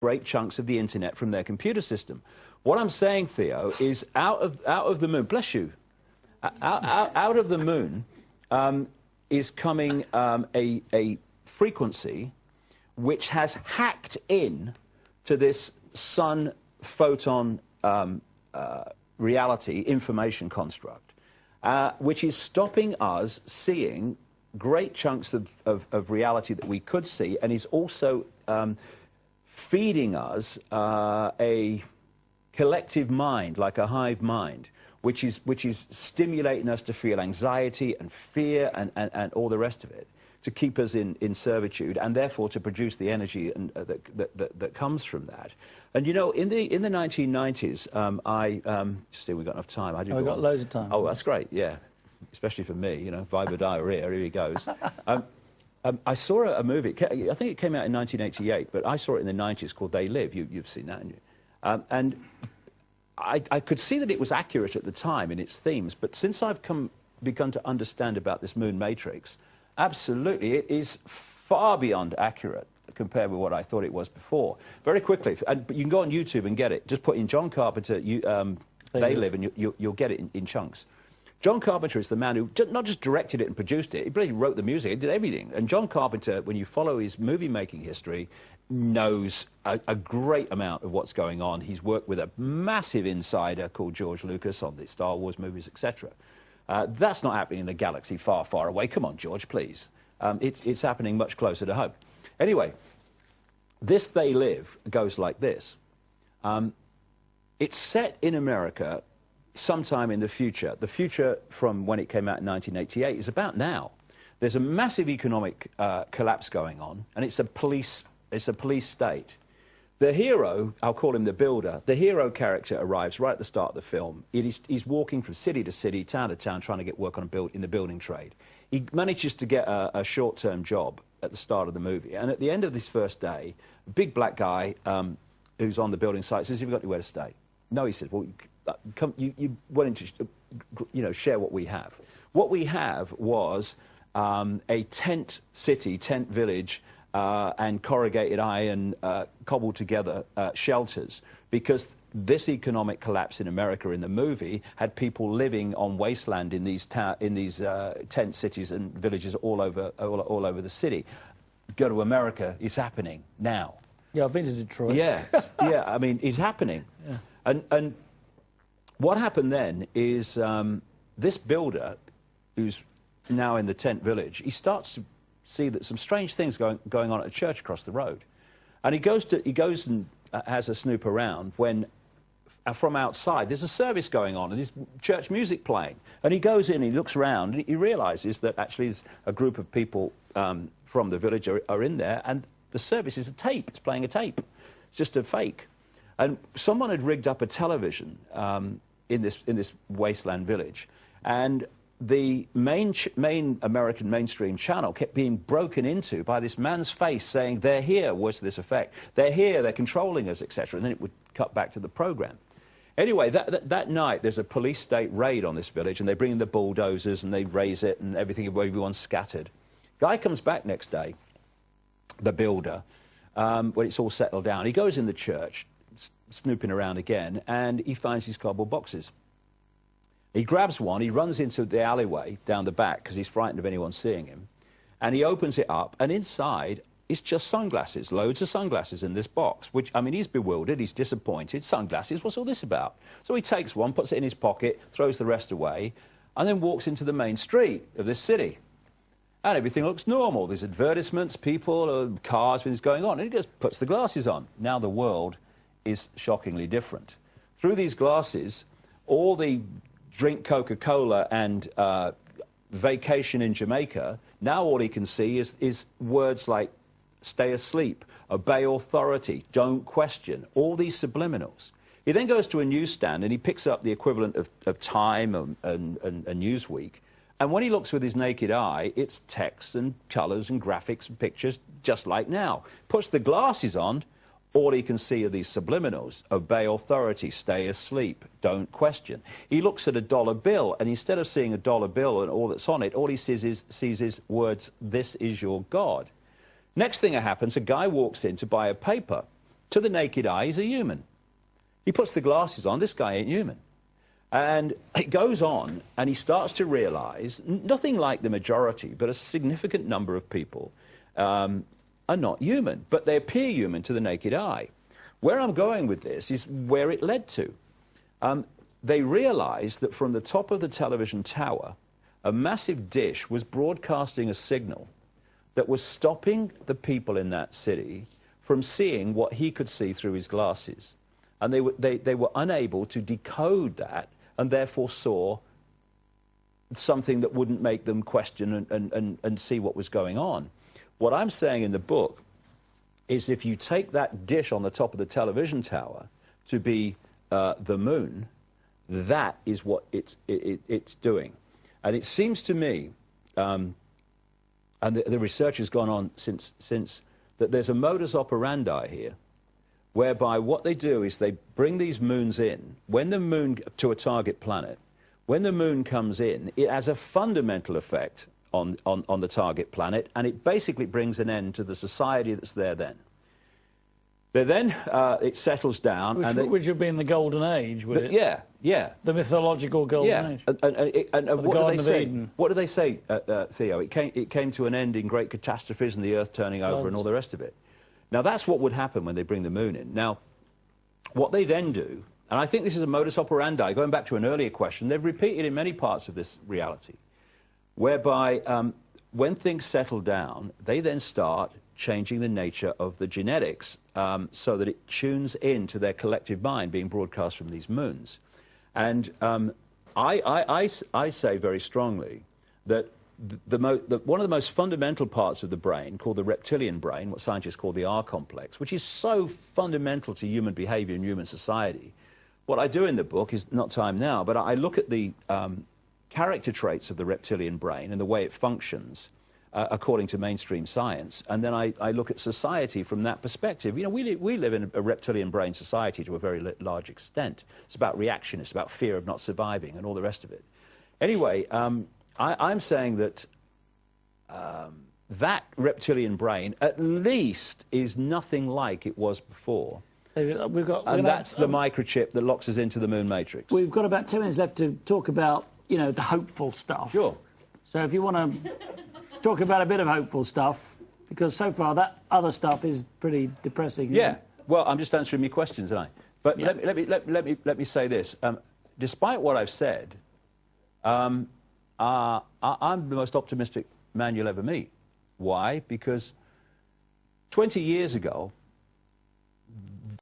great chunks of the internet from their computer system. What I'm saying, Theo, is out of the moon, bless you, out of the moon is coming a frequency which has hacked in to this sun photon reality information construct, which is stopping us seeing great chunks of reality that we could see, and is also feeding us a collective mind, like a hive mind, which is stimulating us to feel anxiety and fear and all the rest of it, to keep us in servitude, and therefore to produce the energy that comes from that. And you know, in the 1990s, see, we've got enough time. We've got loads of time. Oh, that's great. Yeah, especially for me. You know, Viber diarrhea. Here he goes. I saw a movie. I think it came out in 1988, but I saw it in the 90s called They Live. You've seen that, haven't you? And I could see that it was accurate at the time in its themes, but since I've begun to understand about this moon matrix, absolutely, it is far beyond accurate compared with what I thought it was before. Very quickly, but you can go on YouTube and get it. Just put in John Carpenter, They Live, and you'll get it in chunks. John Carpenter is the man who not just directed it and produced it, he really wrote the music, he did everything. And John Carpenter, when you follow his movie-making history, knows a great amount of what's going on. He's worked with a massive insider called George Lucas on the Star Wars movies, etc. That's not happening in a galaxy far, far away. Come on, George, please. It's happening much closer to home. Anyway, this They Live goes like this. It's set in America sometime in the future. The future from when it came out in 1988 is about now. There's a massive economic collapse going on, and it's a police state. The hero, I'll call him the builder, the hero character arrives right at the start of the film. He's walking from city to city, town to town, trying to get work in the building trade. He manages to get a short-term job at the start of the movie, and at the end of this first day, a big black guy who's on the building site says, "Have you got anywhere to stay?" No, he said, "Well, you wanted to, share what we have." What we have was a tent city, tent village, and corrugated iron cobbled together shelters, because this economic collapse in America in the movie had people living on wasteland in these tent cities and villages all over the city. Go to America, it's happening now. Yeah, I've been to Detroit. Yeah, yeah. I mean, it's happening. Yeah. And what happened then is this builder, who's now in the tent village, he starts to see that some strange things going on at a church across the road, and he goes and has a snoop around when from outside there's a service going on and there's church music playing, and he goes in, he looks around, and he realizes that actually there's a group of people from the village are in there, and the service is a tape. It's playing a tape. It's just a fake. And someone had rigged up a television in this wasteland village, and the main American mainstream channel kept being broken into by this man's face saying, "They're here," words to this effect. "They're here, they're controlling us," etc. And then it would cut back to the program. Anyway, that night, there's a police state raid on this village, and they bring in the bulldozers, and they raise it, and everyone's scattered. Guy comes back next day, the builder, when it's all settled down. He goes in the church, snooping around again, and he finds these cardboard boxes. He grabs one, he runs into the alleyway down the back because he's frightened of anyone seeing him, and he opens it up, and inside it's just sunglasses, loads of sunglasses in this box, which, I mean, he's bewildered, he's disappointed. Sunglasses, what's all this about? So he takes one, puts it in his pocket, throws the rest away, and then walks into the main street of this city. And everything looks normal. There's advertisements, people, cars, things going on, and he just puts the glasses on. Now the world is shockingly different. Through these glasses, all the drink Coca-Cola and vacation in Jamaica, now all he can see is words like stay asleep, obey authority, don't question, all these subliminals. He then goes to a newsstand and he picks up the equivalent of Time and Newsweek, and when he looks with his naked eye, it's text and colours and graphics and pictures just like now. Puts the glasses on, all he can see are these subliminals: obey authority, stay asleep, don't question. He looks at a dollar bill, and instead of seeing a dollar bill and all that's on it, all he sees is words, "This is your God." Next thing that happens, a guy walks in to buy a paper, to the naked eye, he's a human. He puts the glasses on, this guy ain't human. And it goes on, and he starts to realise, nothing like the majority, but a significant number of people are not human, but they appear human to the naked eye. Where I'm going with this is where it led to. They realised that from the top of the television tower, a massive dish was broadcasting a signal that was stopping the people in that city from seeing what he could see through his glasses. And they were unable to decode that, and therefore saw something that wouldn't make them question and see what was going on. What I'm saying in the book is if you take that dish on the top of the television tower to be the moon, that is what it's doing. And it seems to me, and the research has gone on since that there's a modus operandi here, whereby what they do is they bring these moons in, when the moon, to a target planet, when the moon comes in, it has a fundamental effect on the target planet, and it basically brings an end to the society that's there then. Then it settles down. Which would be in the Golden Age, would it? Yeah, yeah. The mythological Golden Age. And what do they say? What do they say, Theo? It came to an end in great catastrophes and the Earth turning over and all the rest of it. Now, that's what would happen when they bring the moon in. Now, what they then do, and I think this is a modus operandi, going back to an earlier question, they've repeated in many parts of this reality, whereby when things settle down, they then start changing the nature of the genetics so that it tunes into their collective mind being broadcast from these moons. And I say very strongly that one of the most fundamental parts of the brain, called the reptilian brain, what scientists call the R complex, which is so fundamental to human behavior and human society, what I do in the book is, not time now, but I look at the character traits of the reptilian brain and the way it functions according to mainstream science, and then I look at society from that perspective. You know, we live in a reptilian brain society to a very large extent. It's about reaction, it's about fear of not surviving and all the rest of it. Anyway, I'm saying that that reptilian brain at least is nothing like it was before. And that's the microchip that locks us into the moon matrix. We've got about 10 minutes left to talk about, you know, the hopeful stuff. Sure. So if you want to talk about a bit of hopeful stuff, because so far that other stuff is pretty depressing. Yeah. Well, I'm just answering your questions, aren't I? But yeah. let me say this. Despite what I've said, I'm the most optimistic man you'll ever meet. Why? Because 20 years ago,